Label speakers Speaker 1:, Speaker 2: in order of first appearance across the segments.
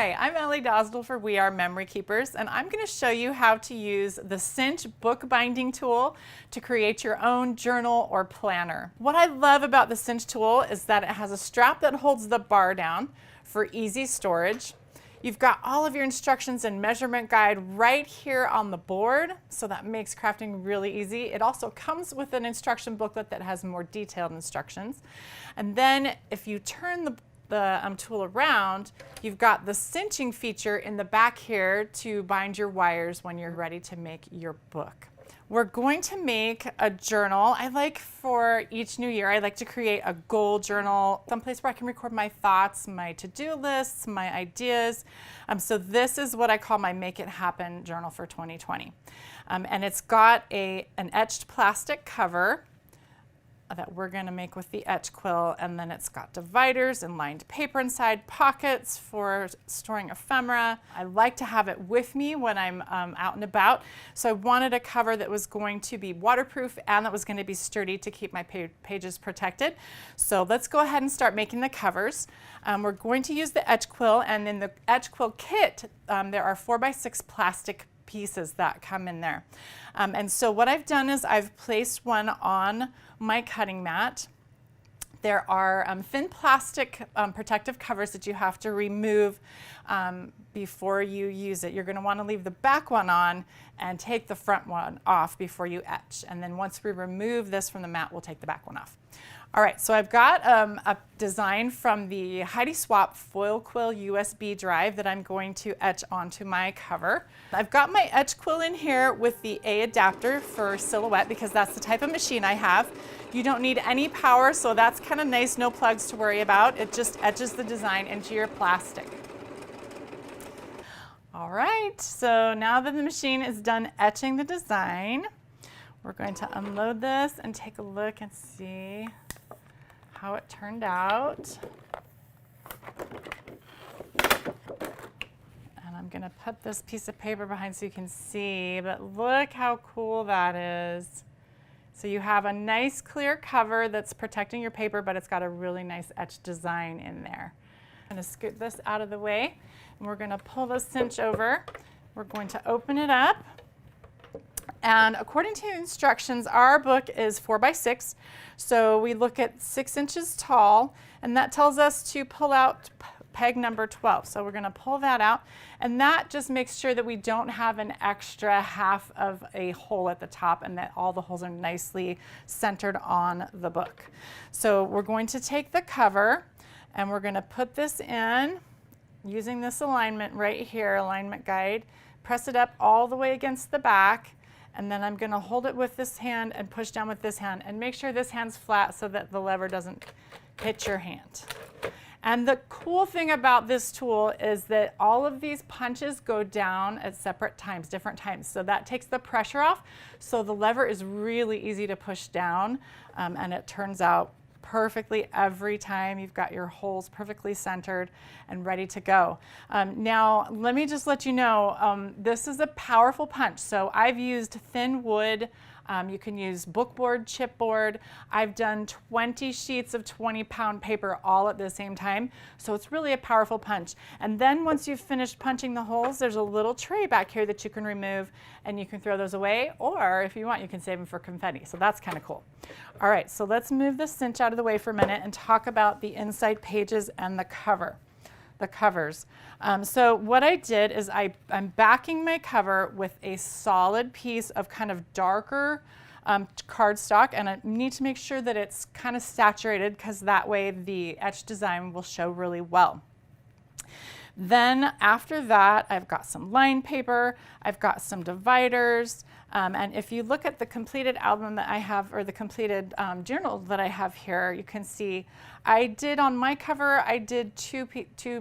Speaker 1: Hi, I'm Ellie Dosdell for We Are Memory Keepers, and I'm going to show you how to use the Cinch bookbinding tool to create your own journal or planner. What I love about the Cinch tool is that it has a strap that holds the bar down for easy storage. You've got all of your instructions and measurement guide right here on the board, so that makes crafting really easy. It also comes with an instruction booklet that has more detailed instructions. And then if you turn the tool around, you've got the cinching feature in the back here to bind your wires when you're ready to make your book. We're going to make a journal. I like for each new year, I like to create a goal journal, someplace where I can record my thoughts, my to-do lists, my ideas. So this is what I call my Make It Happen journal for 2020. And it's got an etched plastic cover that we're going to make with the etch quill, and then it's got dividers and lined paper inside, pockets for storing ephemera. I like to have it with me when I'm out and about, so I wanted a cover that was going to be waterproof and that was going to be sturdy to keep my pages protected. So let's go ahead and start making the covers. We're going to use the etch quill, and in the etch quill kit there are 4x6 plastic pieces that come in there. And so what I've done is I've placed one on my cutting mat. There are thin plastic protective covers that you have to remove before you use it. You're going to want to leave the back one on and take the front one off before you etch. And then once we remove this from the mat, we'll take the back one off. All right, so I've got a design from the Heidi Swapp foil quill USB drive that I'm going to etch onto my cover. I've got my etch quill in here with the A adapter for silhouette because that's the type of machine I have. You don't need any power, so that's kind of nice, no plugs to worry about. It just etches the design into your plastic. All right, so now that the machine is done etching the design, we're going to unload this and take a look and see how it turned out. And I'm going to put this piece of paper behind so you can see, but look how cool that is. So you have a nice clear cover that's protecting your paper, but it's got a really nice etched design in there. I'm going to scoot this out of the way, and we're going to pull the cinch over. We're going to open it up. And according to instructions, our book is 4x6, so we look at 6 inches tall, and that tells us to pull out peg number 12. So we're going to pull that out, and that just makes sure that we don't have an extra half of a hole at the top and that all the holes are nicely centered on the book. So we're going to take the cover, and we're going to put this in using this alignment right here, alignment guide, press it up all the way against the back. And then I'm going to hold it with this hand and push down with this hand and make sure this hand's flat so that the lever doesn't hit your hand. And the cool thing about this tool is that all of these punches go down at separate times, different times. So that takes the pressure off. So the lever is really easy to push down, and it turns out perfectly every time. You've got your holes perfectly centered and ready to go. Now, let me just let you know, this is a powerful punch. So I've used thin wood. You can use bookboard, chipboard. I've done 20 sheets of 20-pound paper all at the same time. So it's really a powerful punch. And then once you've finished punching the holes, there's a little tray back here that you can remove, and you can throw those away, or if you want, you can save them for confetti. So that's kind of cool. All right, so let's move the cinch out of the way for a minute and talk about the inside pages and the cover. The covers. So what I did is I'm backing my cover with a solid piece of kind of darker cardstock, and I need to make sure that it's kind of saturated because that way the etched design will show really well. Then after that, I've got some lined paper, I've got some dividers, and if you look at the completed album that I have, or the completed journal that I have here, you can see I did on my cover, I did two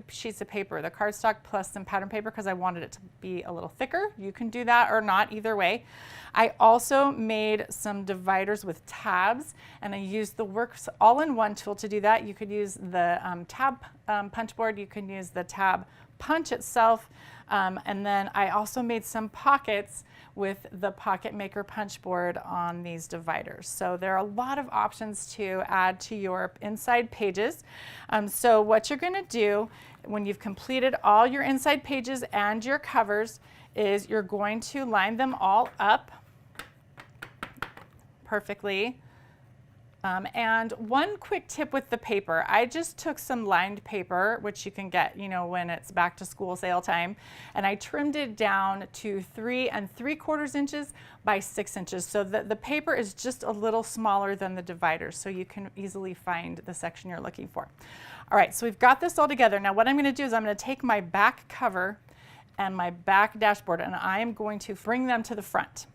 Speaker 1: sheets of paper, the cardstock plus some pattern paper because I wanted it to be a little thicker. You can do that or not, either way. I also made some dividers with tabs, and I used the Works All-in-One tool to do that. You could use the tab punch board, you can use the tab punch itself. And then I also made some pockets with the Pocket Maker punch board on these dividers. So there are a lot of options to add to your inside pages. So what you're going to do when you've completed all your inside pages and your covers is you're going to line them all up perfectly. And one quick tip with the paper, I just took some lined paper, which you can get, when it's back to school sale time, and I trimmed it down to 3 3/4 inches by 6 inches, so that the paper is just a little smaller than the dividers, so you can easily find the section you're looking for. All right, so we've got this all together. Now what I'm going to do is I'm going to take my back cover and my back dashboard, and I am going to bring them to the front.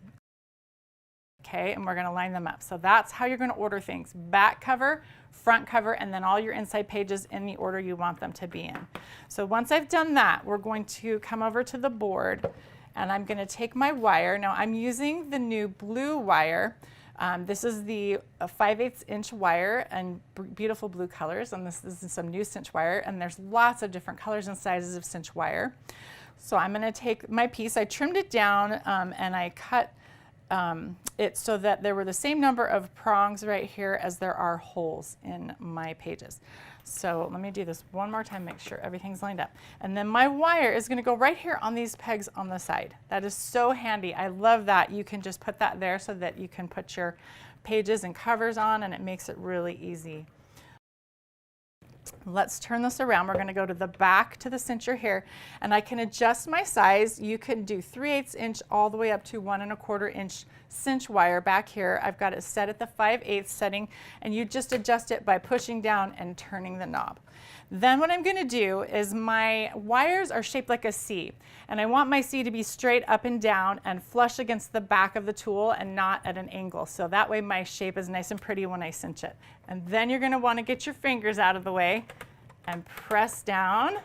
Speaker 1: Okay, and we're going to line them up. So that's how you're going to order things: back cover, front cover, and then all your inside pages in the order you want them to be in. So once I've done that, we're going to come over to the board, and I'm going to take my wire. Now I'm using the new blue wire. This is the 5/8 inch wire and beautiful blue colors, and this is some new Cinch wire, and there's lots of different colors and sizes of Cinch wire. So I'm going to take my piece. I trimmed it down and I cut it so that there were the same number of prongs right here as there are holes in my pages. So let me do this one more time, make sure everything's lined up. And then my wire is going to go right here on these pegs on the side. That is so handy. I love that. You can just put that there so that you can put your pages and covers on, and it makes it really easy. Let's turn this around. We're going to go to the back to the cincher here, and I can adjust my size. You can do 3/8 inch all the way up to 1 1/4 inch cinch wire back here. I've got it set at the 5/8 setting, and you just adjust it by pushing down and turning the knob. Then what I'm going to do is my wires are shaped like a C, and I want my C to be straight up and down and flush against the back of the tool and not at an angle. So that way my shape is nice and pretty when I cinch it. And then you're going to want to get your fingers out of the way and press down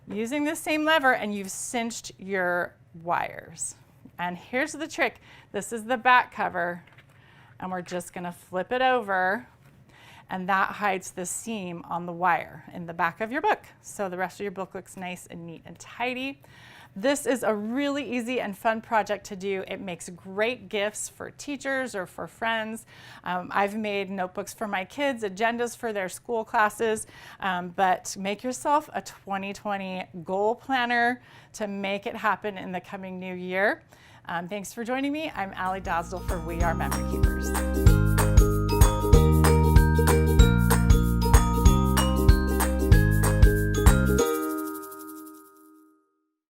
Speaker 1: using the same lever, and you've cinched your wires. And here's the trick. This is the back cover, and we're just going to flip it over, and that hides the seam on the wire in the back of your book. So the rest of your book looks nice and neat and tidy. This is a really easy and fun project to do. It makes great gifts for teachers or for friends. I've made notebooks for my kids, agendas for their school classes, but make yourself a 2020 goal planner to make it happen in the coming new year. Thanks for joining me. I'm Allie Dosdell for We Are Memory Keepers.